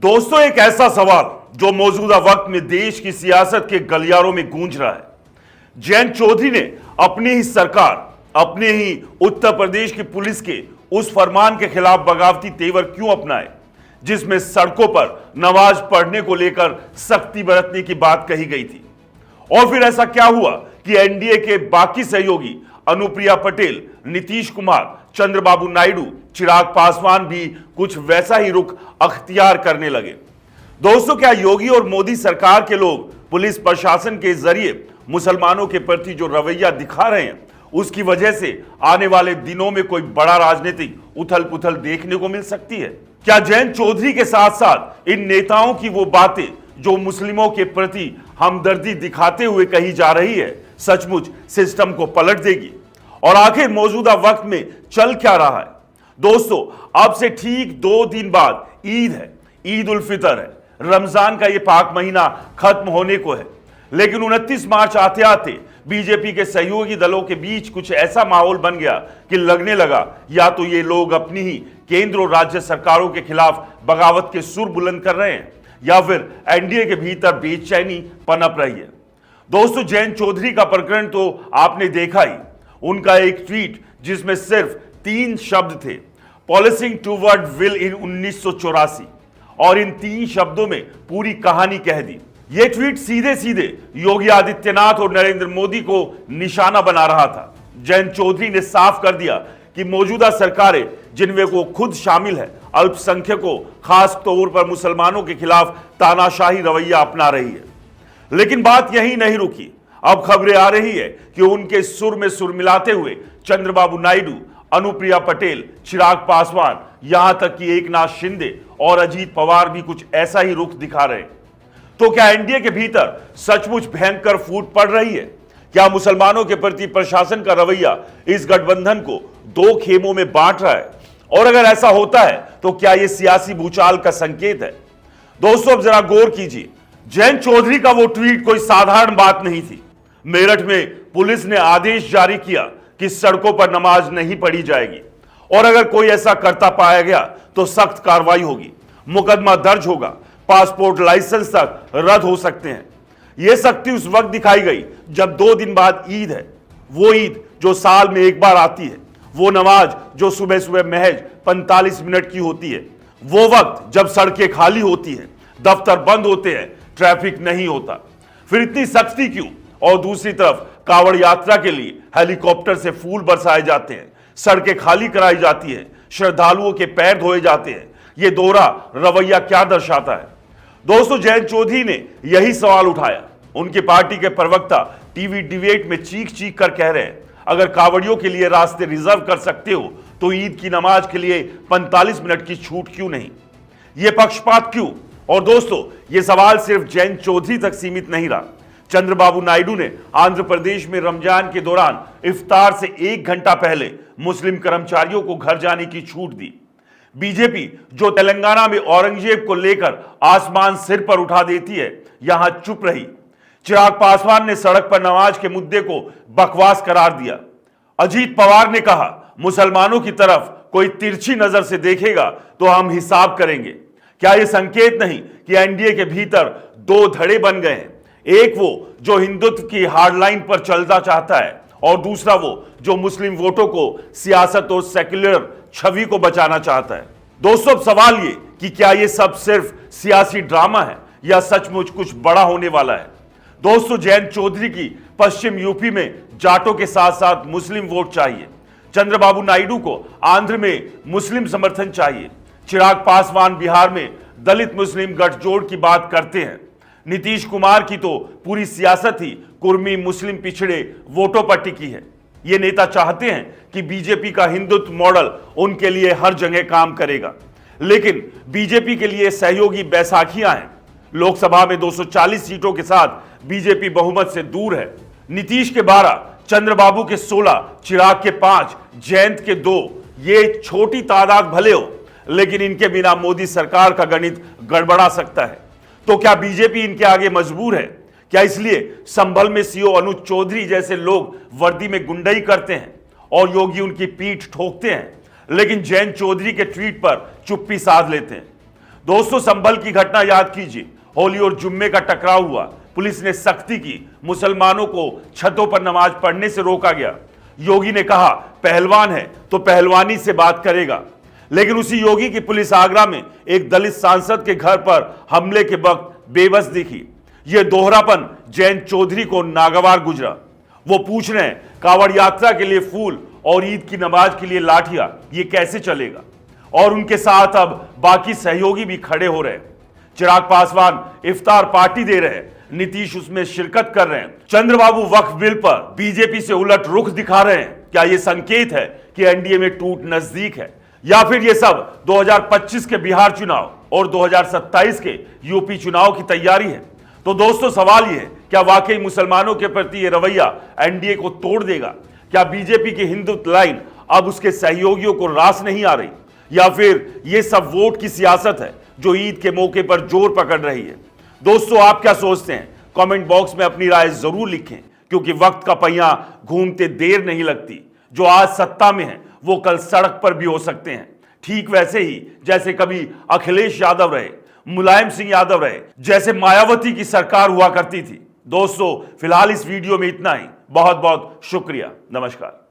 दोस्तों, एक ऐसा सवाल जो मौजूदा वक्त में देश की सियासत के गलियारों में गूंज रहा है। जयंत चौधरी ने अपनी ही सरकार, अपने ही उत्तर प्रदेश की पुलिस के उस फरमान के खिलाफ बगावती तेवर क्यों अपनाए जिसमें सड़कों पर नमाज पढ़ने को लेकर सख्ती बरतने की बात कही गई थी। और फिर ऐसा क्या हुआ कि एनडीए के बाकी सहयोगी अनुप्रिया पटेल, नीतीश कुमार, चंद्रबाबू नायडू, चिराग पासवान भी कुछ वैसा ही रुख अख्तियार करने लगे। दोस्तों, क्या योगी और मोदी सरकार के लोग पुलिस प्रशासन के जरिए मुसलमानों के प्रति जो रवैया दिखा रहे हैं उसकी वजह से आने वाले दिनों में कोई बड़ा राजनीतिक उथल पुथल देखने को मिल सकती है? क्या जयंत चौधरी के साथ साथ इन नेताओं की वो बातें जो मुस्लिमों के प्रति हमदर्दी दिखाते हुए कही जा रही है सचमुच सिस्टम को पलट देगी? और आखिर मौजूदा वक्त में चल क्या रहा है? दोस्तों, अब से ठीक 2 दिन बाद ईद है, ईद उल फितर है। रमजान का ये पाक महीना खत्म होने को है, लेकिन 29 मार्च आते आते बीजेपी के सहयोगी दलों के बीच कुछ ऐसा माहौल बन गया कि लगने लगा या तो ये लोग अपनी ही केंद्र और राज्य सरकारों के खिलाफ बगावत के सुर बुलंद कर रहे हैं या फिर एनडीए के भीतर बेचैनी पनप रही है। दोस्तों, जयंत चौधरी का प्रकरण तो आपने देखा ही। उनका एक ट्वीट जिसमें सिर्फ 3 शब्द थे, पॉलिसिंग टूवर्ड विल इन 1984, और इन 3 शब्दों में पूरी कहानी कह दी। यह ट्वीट सीधे सीधे योगी आदित्यनाथ और नरेंद्र मोदी को निशाना बना रहा था। जयंत चौधरी ने साफ कर दिया कि मौजूदा सरकारें, जिनमें वो खुद शामिल है, अल्पसंख्यकों खास तौर पर मुसलमानों के खिलाफ तानाशाही रवैया अपना रही है। लेकिन बात यही नहीं रुकी। अब खबरें आ रही है कि उनके सुर में सुर मिलाते हुए चंद्रबाबू नायडू, अनुप्रिया पटेल, चिराग पासवान, यहां तक कि एकनाथ शिंदे और अजीत पवार भी कुछ ऐसा ही रुख दिखा रहे हैं। तो क्या एनडीए के भीतर सचमुच भयंकर फूट पड़ रही है? क्या मुसलमानों के प्रति प्रशासन का रवैया इस गठबंधन को 2 खेमों में बांट रहा है? और अगर ऐसा होता है तो क्या यह सियासी भूचाल का संकेत है? दोस्तों, अब जरा गौर कीजिए। जयंत चौधरी का वो ट्वीट कोई साधारण बात नहीं थी। मेरठ में पुलिस ने आदेश जारी किया कि सड़कों पर नमाज नहीं पढ़ी जाएगी और अगर कोई ऐसा करता पाया गया तो सख्त कार्रवाई होगी, मुकदमा दर्ज होगा, पासपोर्ट लाइसेंस तक रद्द हो सकते हैं। यह सख्ती उस वक्त दिखाई गई जब 2 दिन बाद ईद है। वो ईद जो साल में एक बार आती है, वो नमाज जो सुबह सुबह महज 45 मिनट की होती है, वो वक्त जब सड़कें खाली होती हैं, दफ्तर बंद होते हैं, ट्रैफिक नहीं होता। फिर इतनी सख्ती क्यों? और दूसरी तरफ कांवड़ यात्रा के लिए हेलीकॉप्टर से फूल बरसाए जाते हैं, सड़कें खाली कराई जाती हैं, श्रद्धालुओं के पैर धोए जाते हैं। यह दोहरा रवैया क्या दर्शाता है? दोस्तों, जयंत चौधरी ने यही सवाल उठाया। उनकी पार्टी के प्रवक्ता टीवी डिबेट में चीख चीख कर कह रहे हैं, अगर कांवड़ियों के लिए रास्ते रिजर्व कर सकते हो तो ईद की नमाज के लिए 45 मिनट की छूट क्यों नहीं? यह पक्षपात क्यों? और दोस्तों, यह सवाल सिर्फ जयंत चौधरी तक सीमित नहीं रहा। चंद्रबाबू नायडू ने आंध्र प्रदेश में रमजान के दौरान इफ्तार से 1 घंटा पहले मुस्लिम कर्मचारियों को घर जाने की छूट दी। बीजेपी जो तेलंगाना में औरंगजेब को लेकर आसमान सिर पर उठा देती है, यहां चुप रही। चिराग पासवान ने सड़क पर नमाज के मुद्दे को बकवास करार दिया। अजीत पवार ने कहा, मुसलमानों की तरफ कोई तिरछी नजर से देखेगा तो हम हिसाब करेंगे। क्या यह संकेत नहीं कि एनडीए के भीतर 2 धड़े बन गए हैं? एक वो जो हिंदुत्व की हार्डलाइन पर चलना चाहता है और दूसरा वो जो मुस्लिम वोटों को सियासत और सेक्युलर छवि को बचाना चाहता है। दोस्तों, अब सवाल ये कि क्या ये सब सिर्फ सियासी ड्रामा है या सचमुच कुछ बड़ा होने वाला है? दोस्तों, जयंत चौधरी की पश्चिम यूपी में जाटों के साथ साथ मुस्लिम वोट चाहिए। चंद्रबाबू नायडू को आंध्र में मुस्लिम समर्थन चाहिए। चिराग पासवान बिहार में दलित मुस्लिम गठजोड़ की बात करते हैं। नीतीश कुमार की तो पूरी सियासत ही कुर्मी मुस्लिम पिछड़े वोटों पर टिकी है। ये नेता चाहते हैं कि बीजेपी का हिंदुत्व मॉडल उनके लिए हर जगह काम करेगा, लेकिन बीजेपी के लिए सहयोगी बैसाखियां हैं। लोकसभा में 240 सीटों के साथ बीजेपी बहुमत से दूर है। नीतीश के 12, चंद्रबाबू के 16, चिराग के 5, जयंत के 2। ये छोटी तादाद भले हो, लेकिन इनके बिना मोदी सरकार का गणित गड़बड़ा सकता है। तो क्या बीजेपी इनके आगे मजबूर है? क्या इसलिए संभल में सीओ अनुज चौधरी जैसे लोग वर्दी में गुंडई करते हैं और योगी उनकी पीठ ठोकते हैं, लेकिन जयंत चौधरी के ट्वीट पर चुप्पी साध लेते हैं? दोस्तों, संभल की घटना याद कीजिए। होली और जुम्मे का टकराव हुआ, पुलिस ने सख्ती की, मुसलमानों को छतों पर नमाज पढ़ने से रोका गया। योगी ने कहा पहलवान है तो पहलवानी से बात करेगा, लेकिन उसी योगी की पुलिस आगरा में एक दलित सांसद के घर पर हमले के वक्त बेबस दिखी। यह दोहरापन जैन चौधरी को नागवार गुजरा। वो पूछ रहे हैं कांवड़ यात्रा के लिए फूल और ईद की नमाज के लिए लाठियां, ये कैसे चलेगा? और उनके साथ अब बाकी सहयोगी भी खड़े हो रहे हैं। चिराग पासवान इफ्तार पार्टी दे रहे हैं, नीतीश उसमें शिरकत कर रहे हैं, चंद्रबाबू वक्फ बिल पर बीजेपी से उलट रुख दिखा रहे हैं। क्या यह संकेत है कि एनडीए में टूट नजदीक है, या फिर यह सब 2025 के बिहार चुनाव और 2027 के यूपी चुनाव की तैयारी है? तो दोस्तों, सवाल यह है, क्या वाकई मुसलमानों के प्रति यह रवैया एनडीए को तोड़ देगा? क्या बीजेपी की हिंदुत्व लाइन अब उसके सहयोगियों को रास नहीं आ रही, या फिर यह सब वोट की सियासत है जो ईद के मौके पर जोर पकड़ रही है? दोस्तों, आप क्या सोचते हैं? कमेंट बॉक्स में अपनी राय जरूर लिखें, क्योंकि वक्त का पहिया घूमते देर नहीं लगती। जो आज सत्ता में है वो कल सड़क पर भी हो सकते हैं, ठीक वैसे ही जैसे कभी अखिलेश यादव रहे, मुलायम सिंह यादव रहे, जैसे मायावती की सरकार हुआ करती थी। दोस्तों, फिलहाल इस वीडियो में इतना ही। बहुत बहुत शुक्रिया। नमस्कार।